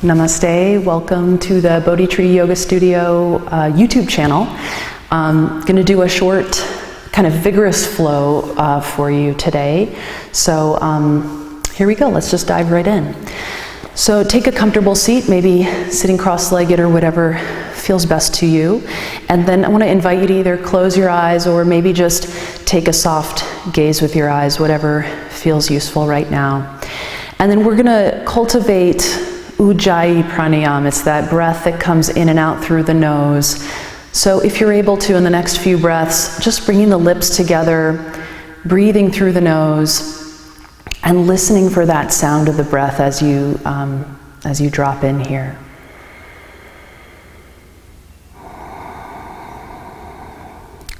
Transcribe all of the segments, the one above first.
Namaste, welcome to the Bodhi Tree Yoga Studio YouTube channel. I'm going to do a short, kind of vigorous flow for you today. So here we go, let's just dive right in. So take a comfortable seat, maybe sitting cross-legged or whatever feels best to you. And then I want to invite you to either close your eyes or maybe just take a soft gaze with your eyes, whatever feels useful right now. And then we're going to cultivate Ujjayi pranayama. It's that breath that comes in and out through the nose. So if you're able to, in the next few breaths, just bringing the lips together, breathing through the nose, and listening for that sound of the breath as you drop in here.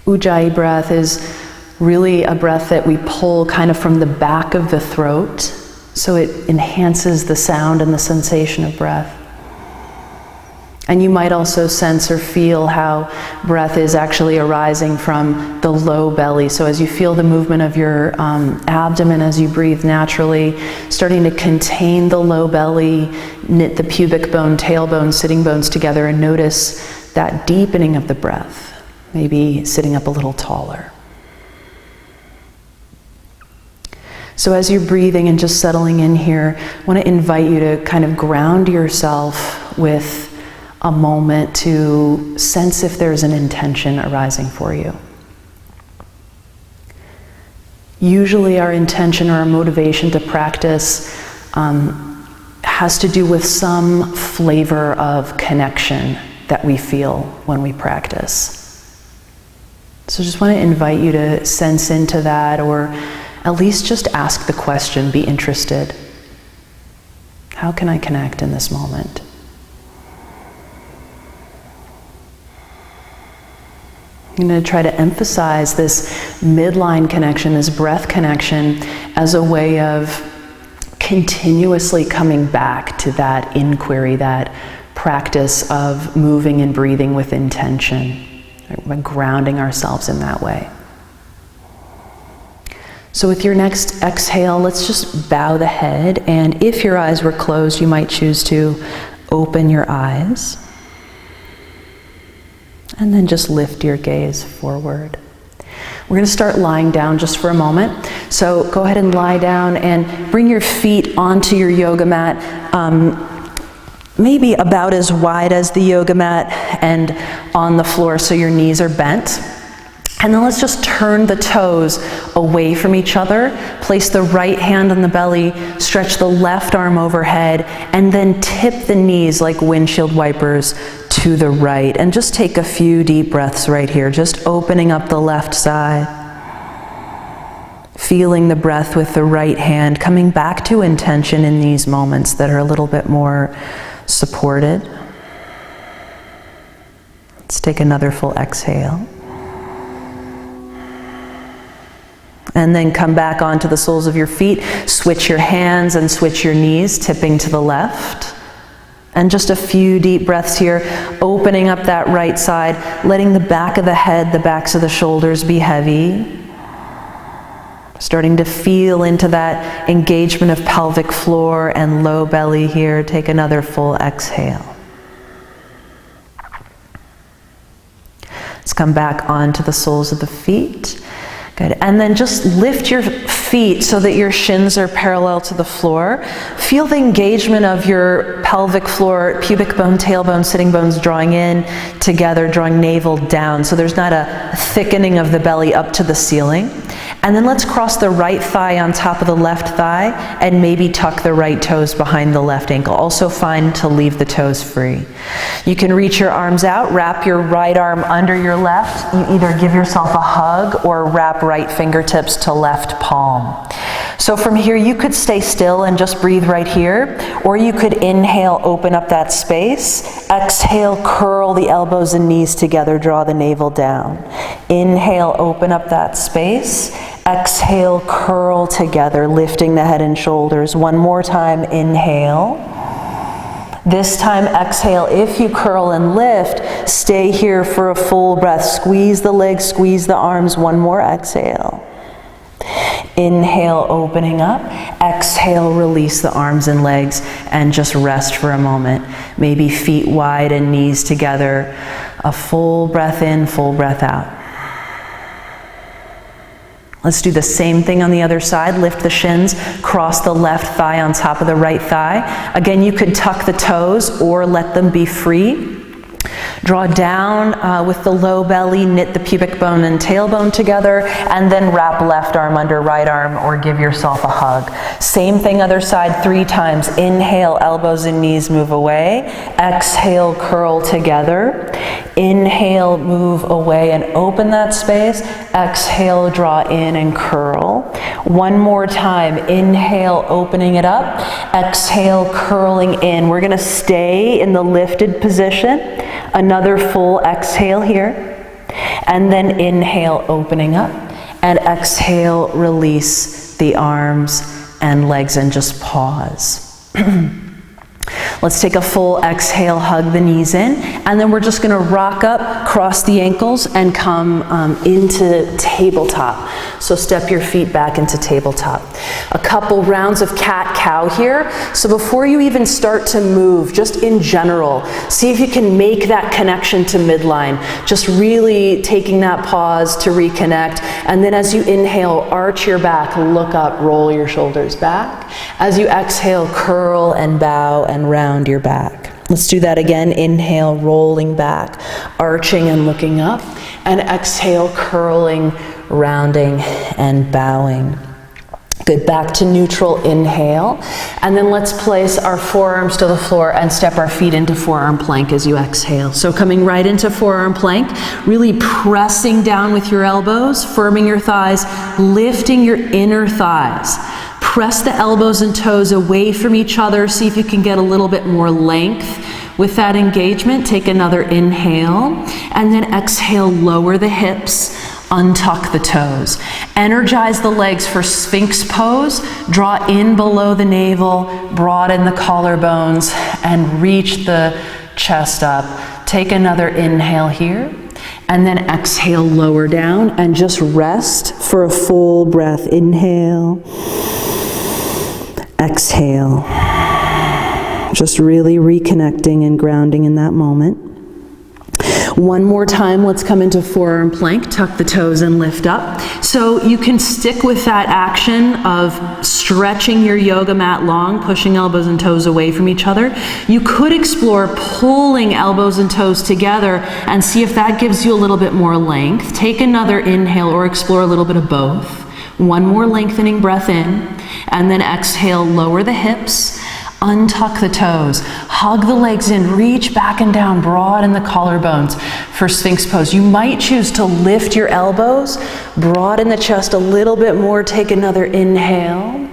Ujjayi breath is really a breath that we pull kind of from the back of the throat. So it enhances the sound and the sensation of breath. And you might also sense or feel how breath is actually arising from the low belly. So as you feel the movement of your abdomen as you breathe naturally, starting to contain the low belly, knit the pubic bone, tailbone, sitting bones together, and notice that deepening of the breath, maybe sitting up a little taller. So as you're breathing and just settling in here, I want to invite you to kind of ground yourself with a moment to sense if there's an intention arising for you. Usually our intention or our motivation to practice has to do with some flavor of connection that we feel when we practice. So just want to invite you to sense into that, or at least just ask the question, be interested. How can I connect in this moment? I'm going to try to emphasize this midline connection, this breath connection, as a way of continuously coming back to that inquiry, that practice of moving and breathing with intention, right? Grounding ourselves in that way. So with your next exhale, let's just bow the head, and if your eyes were closed, you might choose to open your eyes. And then just lift your gaze forward. We're going to start lying down just for a moment. So go ahead and lie down and bring your feet onto your yoga mat, maybe about as wide as the yoga mat and on the floor so your knees are bent. And then let's just turn the toes away from each other, place the right hand on the belly, stretch the left arm overhead, and then tip the knees like windshield wipers to the right. And just take a few deep breaths right here, just opening up the left side. Feeling the breath with the right hand, coming back to intention in these moments that are a little bit more supported. Let's take another full exhale. And then come back onto the soles of your feet, switch your hands and switch your knees, tipping to the left. And just a few deep breaths here, opening up that right side, letting the back of the head, the backs of the shoulders be heavy. Starting to feel into that engagement of pelvic floor and low belly here. Take another full exhale. Let's come back onto the soles of the feet. Good. And then just lift your feet so that your shins are parallel to the floor. Feel the engagement of your pelvic floor, pubic bone, tailbone, sitting bones drawing in together, drawing navel down. So there's not a thickening of the belly up to the ceiling. And then let's cross the right thigh on top of the left thigh and maybe tuck the right toes behind the left ankle. Also fine to leave the toes free. You can reach your arms out, wrap your right arm under your left. You either give yourself a hug or wrap right fingertips to left palm. So from here, you could stay still and just breathe right here, or you could inhale, open up that space. Exhale, curl the elbows and knees together, draw the navel down. Inhale, open up that space. Exhale, curl together, lifting the head and shoulders. One more time, inhale. This time, exhale. If you curl and lift, stay here for a full breath. Squeeze the legs, squeeze the arms. One more exhale. Inhale, opening up. Exhale, release the arms and legs and just rest for a moment. Maybe feet wide and knees together. A full breath in, full breath out. Let's do the same thing on the other side. Lift the shins, cross the left thigh on top of the right thigh. Again, you could tuck the toes or let them be free. Draw down with the low belly, knit the pubic bone and tailbone together, and then wrap left arm under right arm or give yourself a hug. Same thing other side 3 times. Inhale, elbows and knees move away. Exhale, curl together. Inhale, move away and open that space. Exhale, draw in and curl. One more time. Inhale, opening it up. Exhale, curling in. We're gonna stay in the lifted position. Another full exhale here, and then inhale, opening up, and exhale, release the arms and legs and just pause. Let's take a full exhale, hug the knees in, and then we're just gonna rock up, cross the ankles, and come into tabletop. So step your feet back into tabletop. A couple rounds of cat-cow here. So before you even start to move, just in general, see if you can make that connection to midline. Just really taking that pause to reconnect. And then as you inhale, arch your back, look up, roll your shoulders back. As you exhale, curl and bow and round your back. Let's do that again. Inhale, rolling back, arching and looking up. And exhale, curling, rounding and bowing. Good, back to neutral, inhale. And then let's place our forearms to the floor and step our feet into forearm plank as you exhale. So coming right into forearm plank, really pressing down with your elbows, firming your thighs, lifting your inner thighs. Press the elbows and toes away from each other. See if you can get a little bit more length with that engagement. Take another inhale, and then exhale, lower the hips, untuck the toes. Energize the legs for Sphinx pose. Draw in below the navel, broaden the collarbones, and reach the chest up. Take another inhale here, and then exhale, lower down, and just rest for a full breath. Inhale. Exhale. Just really reconnecting and grounding in that moment. One more time, let's come into forearm plank, tuck the toes and lift up. So you can stick with that action of stretching your yoga mat long, pushing elbows and toes away from each other. You could explore pulling elbows and toes together and see if that gives you a little bit more length. Take another inhale or explore a little bit of both. One more lengthening breath in, and then exhale, lower the hips, untuck the toes, hug the legs in, reach back and down, broaden the collarbones for Sphinx pose. You might choose to lift your elbows, broaden the chest a little bit more, take another inhale,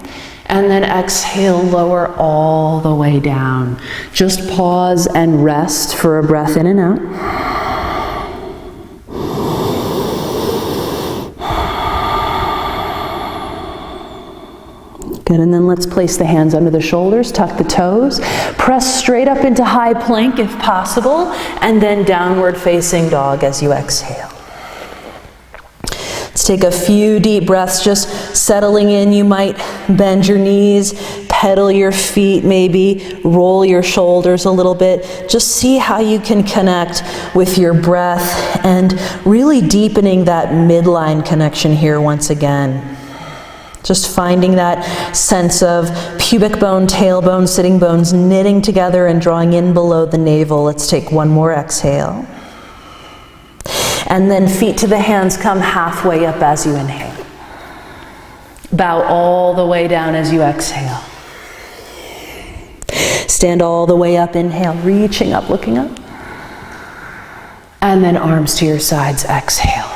and then exhale, lower all the way down. Just pause and rest for a breath in and out. Good, and then let's place the hands under the shoulders, tuck the toes, press straight up into high plank if possible, and then downward facing dog as you exhale. Let's take a few deep breaths, just settling in. You might bend your knees, pedal your feet maybe, roll your shoulders a little bit. Just see how you can connect with your breath and really deepening that midline connection here once again. Just finding that sense of pubic bone, tailbone, sitting bones knitting together and drawing in below the navel. Let's take one more exhale. And then feet to the hands, come halfway up as you inhale. Bow all the way down as you exhale. Stand all the way up, inhale, reaching up, looking up. And then arms to your sides, exhale.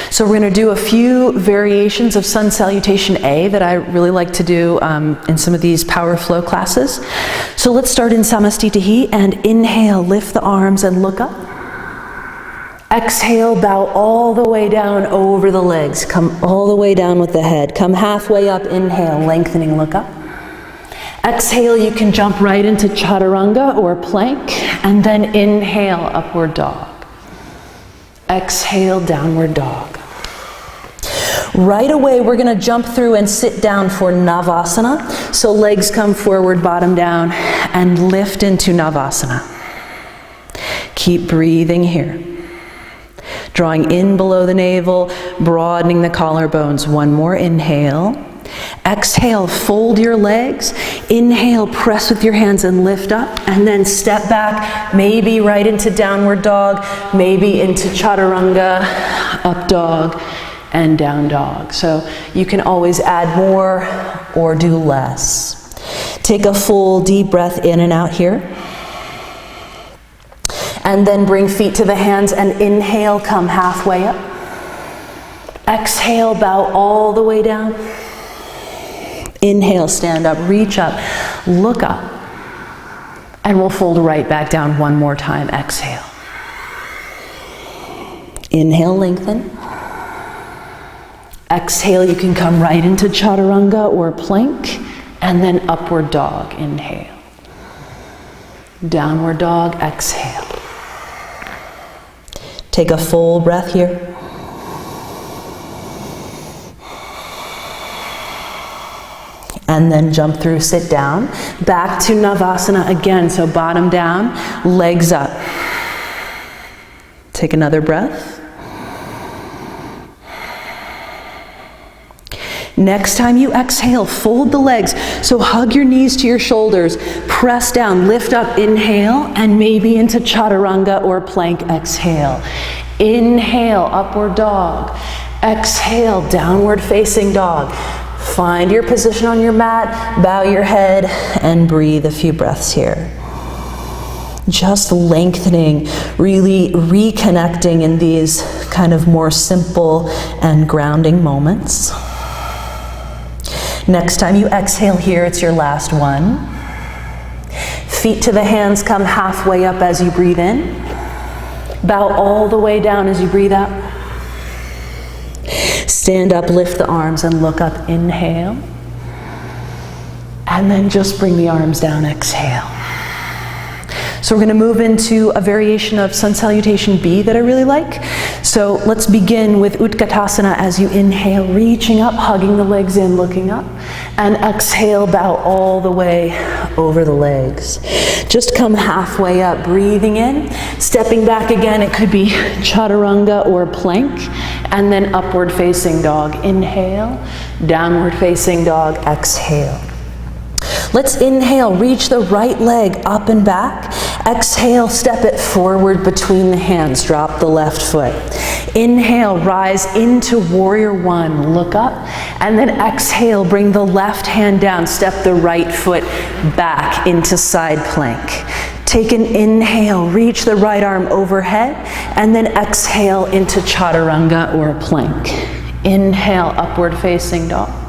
So we're going to do a few variations of Sun Salutation A that I really like to do in some of these power flow classes. So let's start in Samastitihi and inhale, lift the arms and look up. Exhale, bow all the way down over the legs. Come all the way down with the head. Come halfway up, inhale, lengthening, look up. Exhale, you can jump right into Chaturanga or plank, and then inhale, upward dog. Exhale, downward dog. Right away, we're going to jump through and sit down for Navasana. So legs come forward, bottom down, and lift into Navasana. Keep breathing here. Drawing in below the navel, broadening the collarbones. One more inhale. Exhale, fold your legs. Inhale, press with your hands and lift up. And then step back, maybe right into downward dog, maybe into chaturanga, up dog, and down dog. So you can always add more or do less. Take a full deep breath in and out here. And then bring feet to the hands and inhale, come halfway up. Exhale, bow all the way down. Inhale, stand up, reach up, look up. And we'll fold right back down one more time. Exhale. Inhale, lengthen. Exhale, you can come right into chaturanga or plank, and then upward dog. Inhale. Downward dog, exhale. Take a full breath here. And then jump through, sit down. Back to Navasana again, so bottom down, legs up. Take another breath. Next time you exhale, fold the legs. So hug your knees to your shoulders, press down, lift up, inhale, and maybe into chaturanga or plank, exhale. Inhale, upward dog. Exhale, downward facing dog. Find your position on your mat, bow your head, and breathe a few breaths here. Just lengthening, really reconnecting in these kind of more simple and grounding moments. Next time you exhale here, it's your last one. Feet to the hands, come halfway up as you breathe in. Bow all the way down as you breathe out. Stand up, lift the arms, and look up. Inhale. And then just bring the arms down. Exhale. So we're going to move into a variation of Sun Salutation B that I really like. So let's begin with Utkatasana as you inhale, reaching up, hugging the legs in, looking up. And exhale, bow all the way over the legs. Just come halfway up, breathing in, stepping back again. It could be chaturanga or plank. And then upward facing dog. Inhale, downward facing dog. Exhale. Let's inhale, reach the right leg up and back. Exhale, step it forward between the hands. Drop the left foot. Inhale, rise into warrior one. Look up. And then exhale, bring the left hand down. Step the right foot back into side plank. Take an inhale, reach the right arm overhead, and then exhale into chaturanga or plank. Inhale, upward facing dog.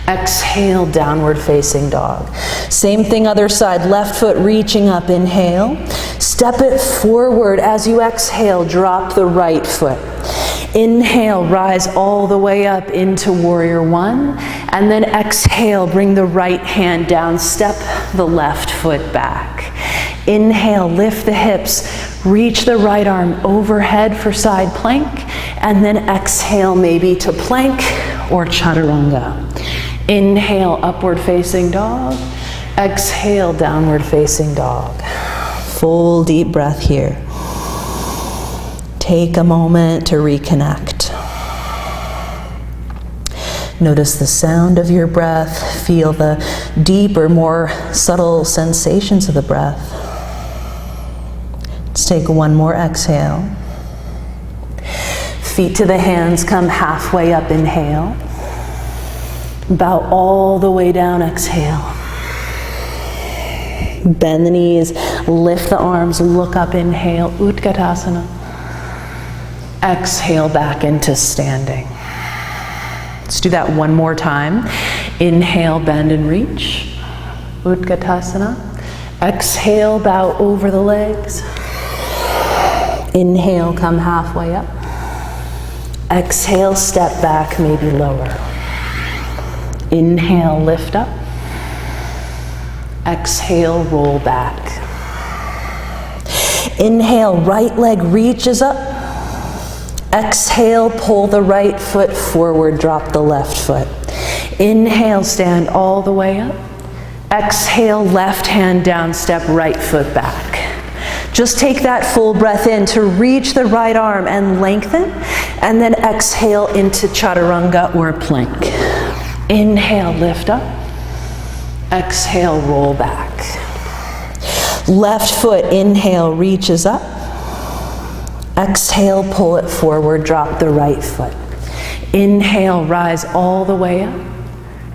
Exhale, downward facing dog. Same thing, other side. Left foot reaching up. Inhale. Step it forward as you exhale. Drop the right foot. Inhale, rise all the way up into warrior one. And then exhale, bring the right hand down. Step the left foot back. Inhale, lift the hips. Reach the right arm overhead for side plank. And then exhale, maybe to plank or chaturanga. Inhale, upward facing dog. Exhale, downward facing dog. Full deep breath here. Take a moment to reconnect. Notice the sound of your breath. Feel the deeper, more subtle sensations of the breath. Let's take one more exhale. Feet to the hands, come halfway up. Inhale. Bow all the way down, exhale. Bend the knees, lift the arms, look up, inhale, Utkatasana. Exhale back into standing. Let's do that one more time. Inhale, bend and reach, Utkatasana. Exhale, bow over the legs. Inhale, come halfway up. Exhale, step back, maybe lower. Inhale, lift up. Exhale, roll back. Inhale, right leg reaches up. Exhale, pull the right foot forward, drop the left foot. Inhale, stand all the way up. Exhale, left hand down, step right foot back. Just take that full breath in to reach the right arm and lengthen, and then exhale into chaturanga or plank. Inhale, lift up. Exhale, roll back. Left foot, inhale, reaches up. Exhale, pull it forward, drop the right foot. Inhale, rise all the way up.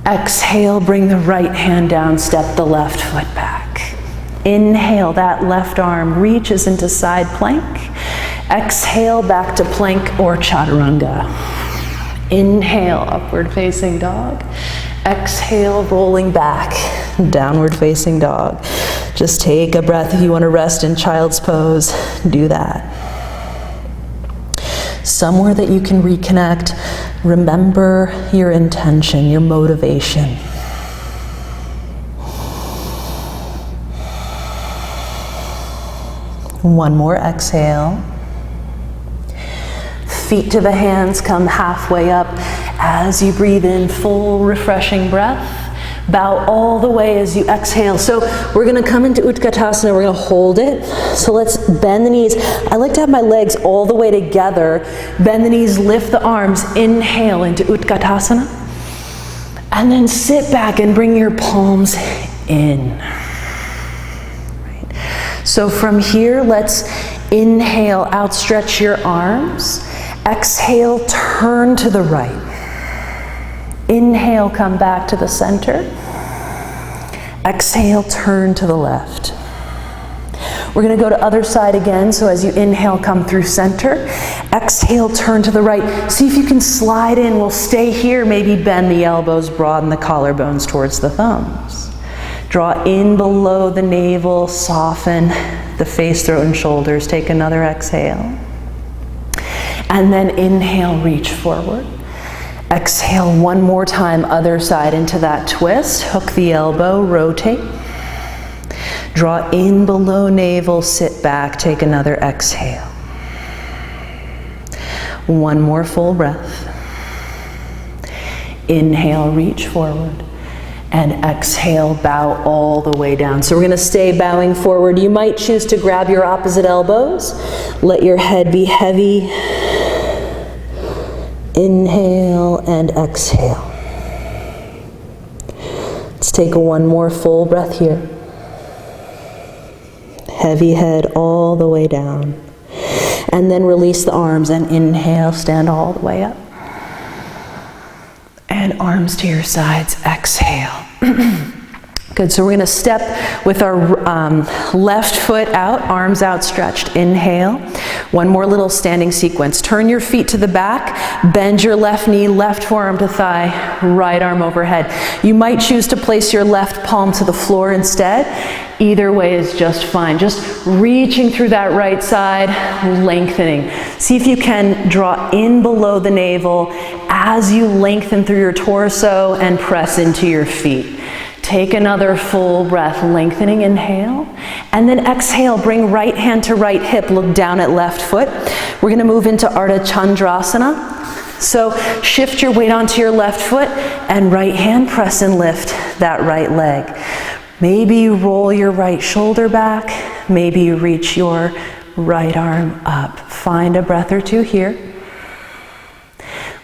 Exhale, bring the right hand down, step the left foot back. Inhale, that left arm reaches into side plank. Exhale, back to plank or chaturanga. Inhale, upward facing dog. Exhale, rolling back, downward facing dog. Just take a breath. If you want to rest in child's pose, do that. Somewhere that you can reconnect, remember your intention, your motivation. One more exhale. Feet to the hands, come halfway up as you breathe in, full refreshing breath. Bow all the way as you exhale. So we're gonna come into Utkatasana, we're gonna hold it. So let's bend the knees. I like to have my legs all the way together. Bend the knees, lift the arms, inhale into Utkatasana. And then sit back and bring your palms in. Right. So from here, let's inhale, outstretch your arms. Exhale, turn to the right. Inhale, come back to the center. Exhale, turn to the left. We're going to go to other side again. So as you inhale, come through center. Exhale, turn to the right. See if you can slide in. We'll stay here. Maybe bend the elbows, broaden the collarbones towards the thumbs. Draw in below the navel, soften the face, throat, and shoulders. Take another exhale. And then inhale, reach forward. Exhale one more time, other side into that twist. Hook the elbow, rotate. Draw in below navel, sit back, take another exhale. One more full breath. Inhale, reach forward. And exhale, bow all the way down. So we're going to stay bowing forward. You might choose to grab your opposite elbows. Let your head be heavy. Inhale and exhale. Let's take one more full breath here. Heavy head all the way down. And then release the arms and inhale, stand all the way up. And arms to your sides, exhale. Good, so we're going to step with our left foot out, arms outstretched, inhale. One more little standing sequence. Turn your feet to the back, bend your left knee, left forearm to thigh, right arm overhead. You might choose to place your left palm to the floor instead. Either way is just fine. Just reaching through that right side, lengthening. See if you can draw in below the navel as you lengthen through your torso and press into your feet. Take another full breath, lengthening, inhale. And then exhale, bring right hand to right hip, look down at left foot. We're gonna move into Ardha Chandrasana. So shift your weight onto your left foot and right hand, press and lift that right leg. Maybe you roll your right shoulder back. Maybe you reach your right arm up. Find a breath or two here.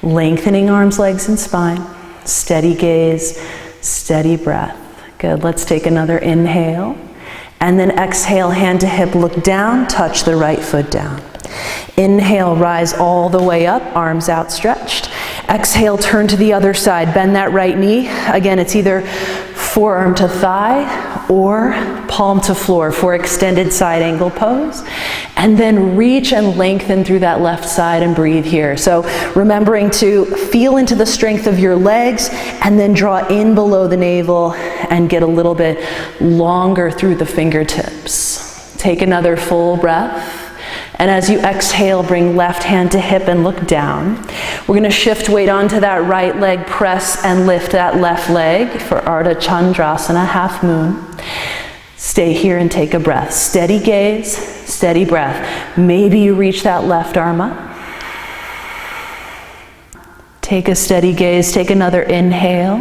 Lengthening arms, legs, and spine. Steady gaze. Steady breath. Good. Let's take another inhale. And then exhale, hand to hip, look down, touch the right foot down. Inhale, rise all the way up, arms outstretched. Exhale, turn to the other side, bend that right knee. Again, it's either forearm to thigh or palm to floor for extended side angle pose. And then reach and lengthen through that left side and breathe here. So remembering to feel into the strength of your legs and then draw in below the navel and get a little bit longer through the fingertips. Take another full breath. And as you exhale, bring left hand to hip and look down. We're going to shift weight onto that right leg, press and lift that left leg for Ardha Chandrasana, half moon. Stay here and take a breath. Steady gaze, steady breath. Maybe you reach that left arm up. Take a steady gaze, take another inhale.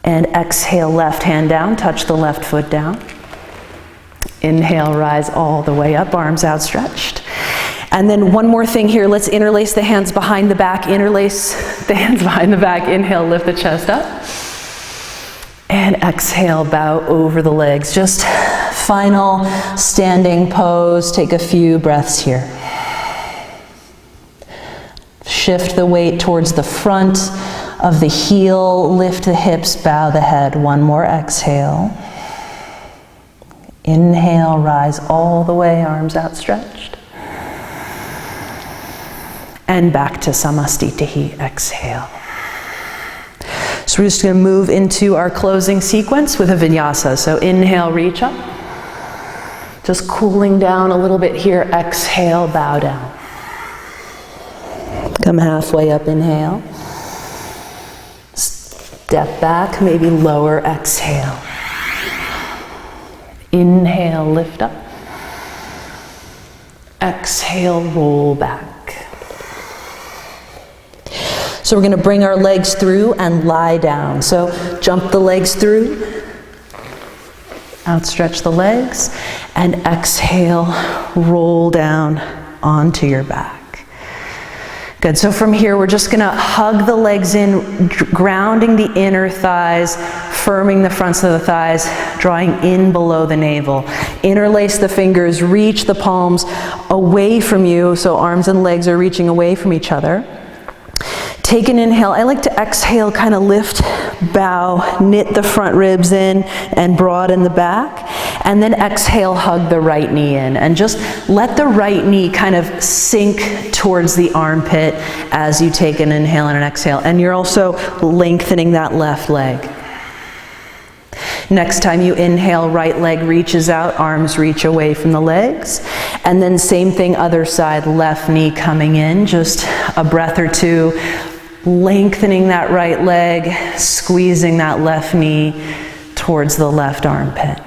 And exhale, left hand down, touch the left foot down. Inhale, rise all the way up, arms outstretched. And then one more thing here, let's interlace the hands behind the back, interlace the hands behind the back, inhale, lift the chest up. And exhale, bow over the legs. Just final standing pose, take a few breaths here. Shift the weight towards the front of the heel, lift the hips, bow the head. One more exhale. Inhale, rise all the way, arms outstretched. And back to Samastitihi, exhale. So we're just going to move into our closing sequence with a vinyasa. So inhale, reach up. Just cooling down a little bit here, exhale, bow down. Come halfway up, inhale. Step back, maybe lower, exhale. Inhale, lift up. Exhale, roll back. So we're going to bring our legs through and lie down. So jump the legs through, outstretch the legs, and exhale, roll down onto your back. Good, so from here we're just going to hug the legs in, grounding the inner thighs, firming the fronts of the thighs, drawing in below the navel. Interlace the fingers, reach the palms away from you, so arms and legs are reaching away from each other. Take an inhale. I like to exhale, kind of lift, bow, knit the front ribs in and broaden the back. And then exhale, hug the right knee in. And just let the right knee kind of sink towards the armpit as you take an inhale and an exhale. And you're also lengthening that left leg. Next time you inhale, right leg reaches out, arms reach away from the legs. And then same thing, other side, left knee coming in. Just a breath or two. Lengthening that right leg, squeezing that left knee towards the left armpit.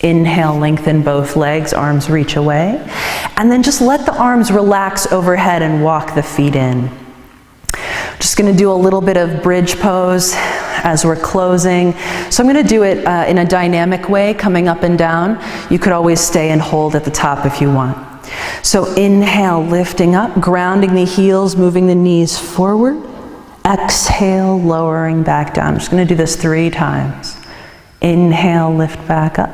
Inhale, lengthen both legs, arms reach away. And then just let the arms relax overhead and walk the feet in. Just going to do a little bit of bridge pose as we're closing. So I'm going to do it in a dynamic way, coming up and down. You could always stay and hold at the top if you want. So inhale, lifting up, grounding the heels, moving the knees forward. Exhale, lowering back down. I'm just going to do this 3 times. Inhale, lift back up.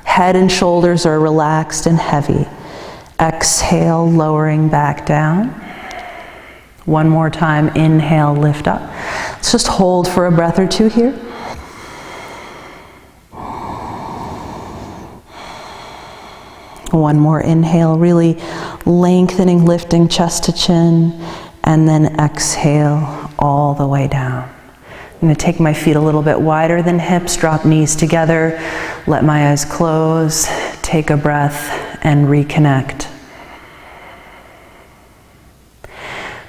Head and shoulders are relaxed and heavy. Exhale, lowering back down. One more time, inhale, lift up. Let's just hold for a breath or two here. One more inhale, really lengthening, lifting chest to chin, and then exhale all the way down. I'm going to take my feet a little bit wider than hips, drop knees together, let my eyes close, take a breath, and reconnect.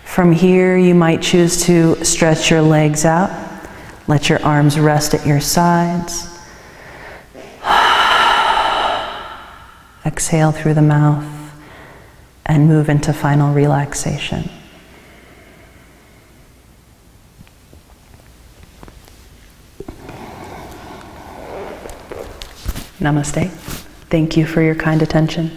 From here, you might choose to stretch your legs out, let your arms rest at your sides. Exhale through the mouth and move into final relaxation. Namaste. Thank you for your kind attention.